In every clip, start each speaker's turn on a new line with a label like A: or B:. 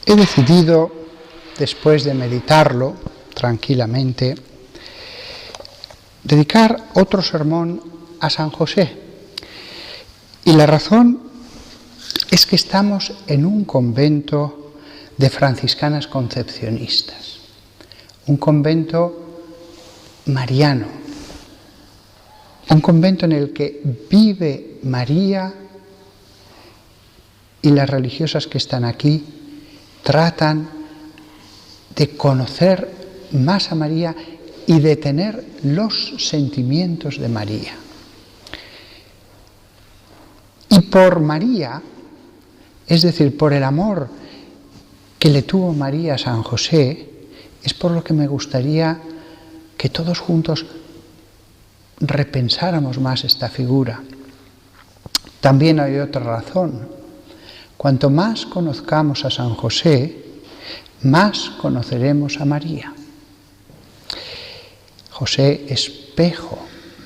A: He decidido, después de meditarlo tranquilamente, dedicar otro sermón a San José. Y la razón es que estamos en un convento de franciscanas concepcionistas, un convento mariano, un convento en el que vive María, y las religiosas que están aquí tratan de conocer más a María y de tener los sentimientos de María. Y por María, es decir, por el amor que le tuvo María a San José, es por lo que me gustaría que todos juntos repensáramos más esta figura. También hay otra razón. Cuanto más conozcamos a San José, más conoceremos a María. José, espejo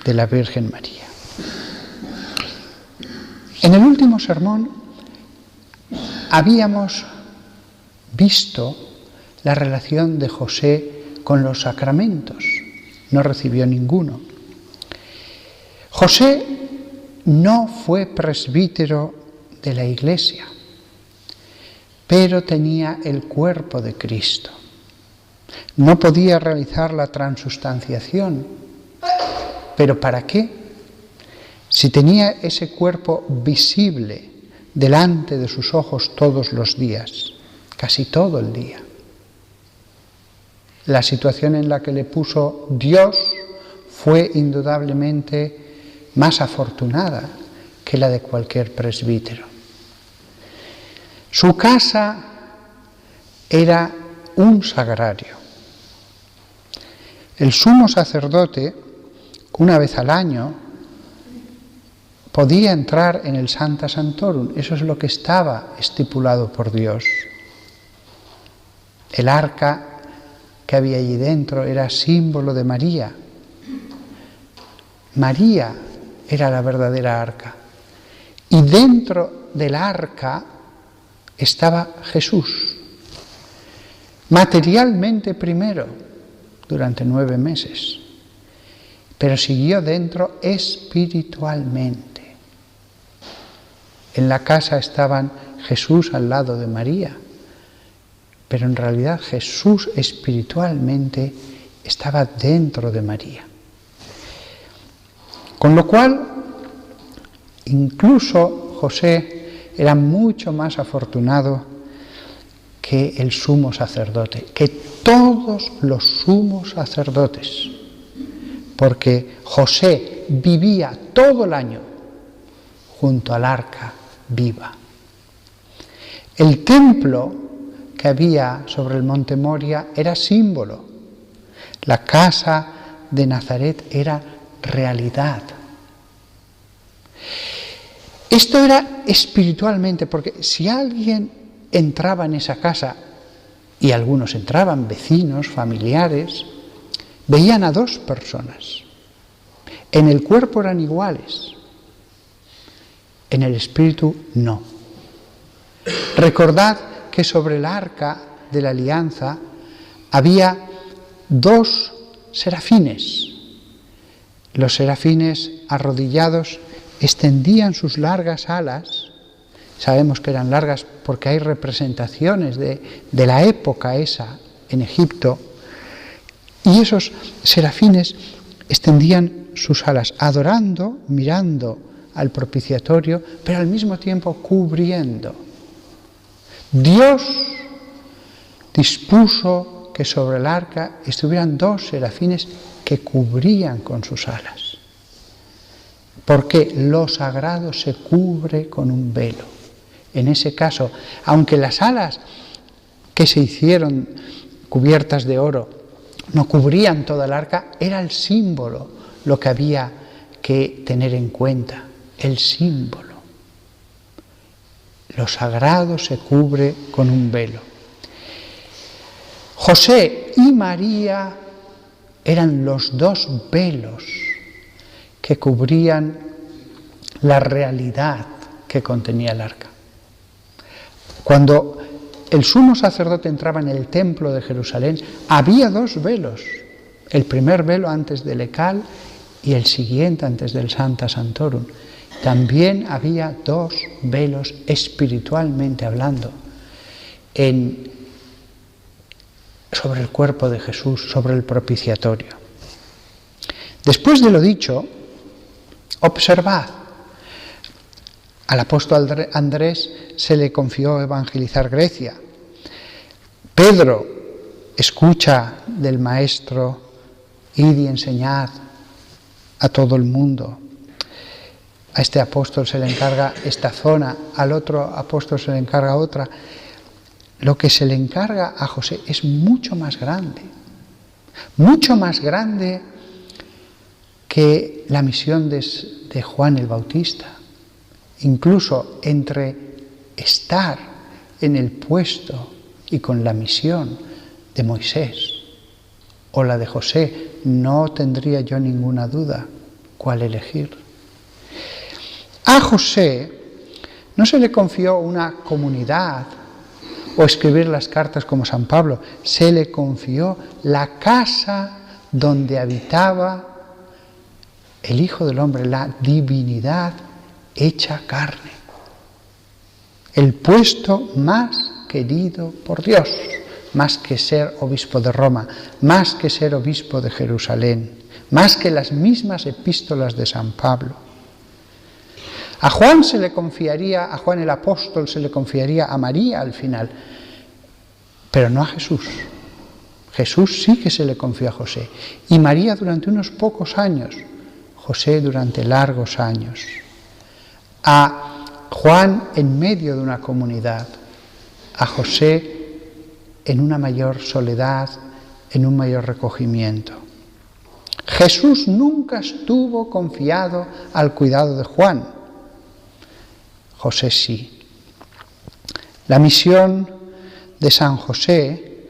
A: de la Virgen María. En el último sermón habíamos visto la relación de José con los sacramentos. No recibió ninguno. José no fue presbítero de la Iglesia, pero tenía el cuerpo de Cristo. No podía realizar la transustanciación. ¿Pero para qué? Si tenía ese cuerpo visible delante de sus ojos todos los días, casi todo el día. La situación en la que le puso Dios fue indudablemente más afortunada que la de cualquier presbítero. Su casa era un sagrario. El sumo sacerdote, una vez al año, podía entrar en el Sancta Sanctorum. Eso es lo que estaba estipulado por Dios. El arca que había allí dentro era símbolo de María. María era la verdadera arca. Y dentro del arca estaba Jesús, materialmente primero, durante 9 meses, pero siguió dentro espiritualmente. En la casa estaban Jesús al lado de María, pero en realidad Jesús espiritualmente estaba dentro de María. Con lo cual, incluso José era mucho más afortunado que el sumo sacerdote, que todos los sumos sacerdotes, porque José vivía todo el año junto al arca viva. El templo que había sobre el monte Moria era símbolo. La casa de Nazaret era realidad. Esto era espiritualmente, porque si alguien entraba en esa casa, y algunos entraban, vecinos, familiares, veían a 2 personas. En el cuerpo eran iguales, en el espíritu no. Recordad que sobre el arca de la alianza había 2 serafines. Los serafines arrodillados extendían sus largas alas. Sabemos que eran largas porque hay representaciones de la época esa en Egipto. Y esos serafines extendían sus alas, adorando, mirando al propiciatorio, pero al mismo tiempo cubriendo. Dios dispuso que sobre el arca estuvieran 2 serafines que cubrían con sus alas. Porque lo sagrado se cubre con un velo. En ese caso, aunque las alas que se hicieron cubiertas de oro no cubrían toda el arca, era el símbolo lo que había que tener en cuenta, el símbolo. Lo sagrado se cubre con un velo. José y María eran los 2 velos que cubrían la realidad que contenía el arca. Cuando el sumo sacerdote entraba en el templo de Jerusalén, había 2 velos. El primer velo antes del Ecal y el siguiente antes del Sancta Sanctorum. También había 2 velos espiritualmente hablando sobre el cuerpo de Jesús, sobre el propiciatorio. Después de lo dicho, observad, al apóstol Andrés se le confió evangelizar Grecia. Pedro escucha del Maestro: id y enseñad a todo el mundo. A este apóstol se le encarga esta zona, al otro apóstol se le encarga otra. Lo que se le encarga a José es mucho más grande que la misión de Juan el Bautista. Incluso entre estar en el puesto y con la misión de Moisés o la de José, no tendría yo ninguna duda cuál elegir. A José no se le confió una comunidad o escribir las cartas como San Pablo, se le confió la casa donde habitaba el Hijo del Hombre, la divinidad hecha carne, el puesto más querido por Dios, más que ser obispo de Roma, más que ser obispo de Jerusalén, más que las mismas epístolas de San Pablo. A Juan a Juan el apóstol se le confiaría a María al final, pero no a Jesús. Jesús sí que se le confió a José, y María durante unos pocos años, José durante largos años. A Juan en medio de una comunidad, a José en una mayor soledad, en un mayor recogimiento. Jesús nunca estuvo confiado al cuidado de Juan, José sí. La misión de San José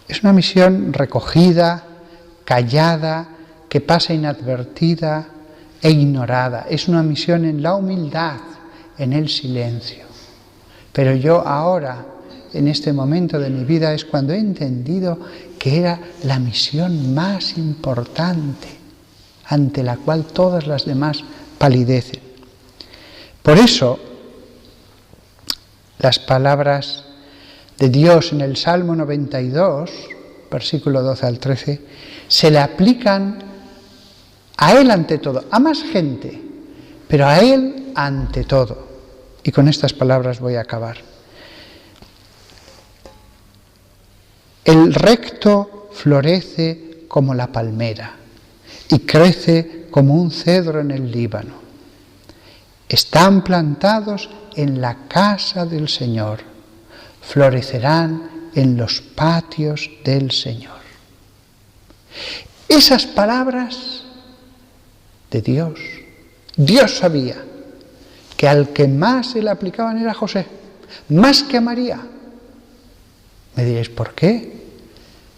A: es una misión recogida, callada, que pasa inadvertida e ignorada. Es una misión en la humildad, en el silencio. Pero yo ahora, en este momento de mi vida, es cuando he entendido que era la misión más importante, ante la cual todas las demás palidecen. Por eso, las palabras de Dios en el Salmo 92, versículo 12 al 13, se le aplican a Él ante todo, a más gente, pero a Él ante todo. Y con estas palabras voy a acabar. El recto florece como la palmera y crece como un cedro en el Líbano. Están plantados en la casa del Señor, florecerán en los patios del Señor. Esas palabras de Dios, Dios sabía que al que más se le aplicaban era José, más que a María. Me diréis, ¿por qué?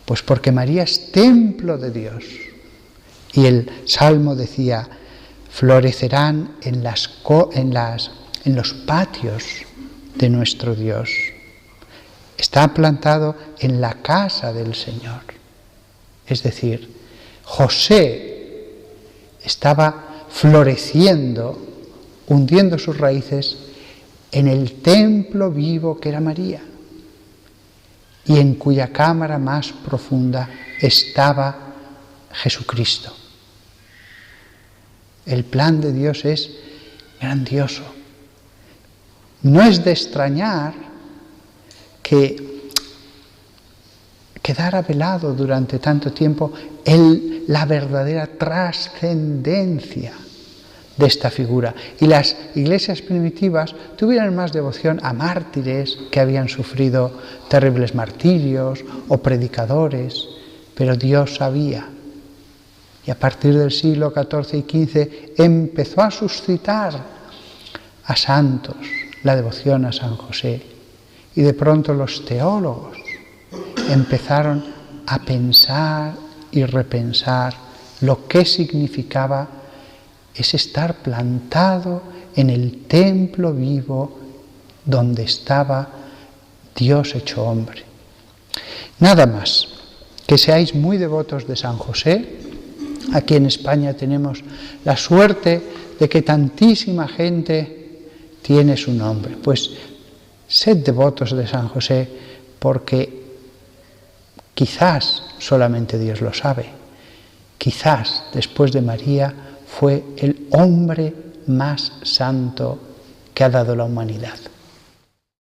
A: Pues porque María es templo de Dios. Y el Salmo decía, florecerán en los patios de nuestro Dios. Está plantado en la casa del Señor. Es decir, José estaba floreciendo, hundiendo sus raíces en el templo vivo que era María, y en cuya cámara más profunda estaba Jesucristo. El plan de Dios es grandioso. No es de extrañar que quedara velado durante tanto tiempo la verdadera trascendencia de esta figura. Y las iglesias primitivas tuvieran más devoción a mártires que habían sufrido terribles martirios o predicadores, pero Dios sabía. Y a partir del siglo XIV y XV empezó a suscitar a santos la devoción a San José. Y de pronto los teólogos empezaron a pensar y repensar lo que significaba es estar plantado en el templo vivo donde estaba Dios hecho hombre. Nada más, que seáis muy devotos de San José. Aquí en España tenemos la suerte de que tantísima gente tiene su nombre. Pues sed devotos de San José porque quizás solamente Dios lo sabe. Quizás después de María fue el hombre más santo que ha dado la humanidad.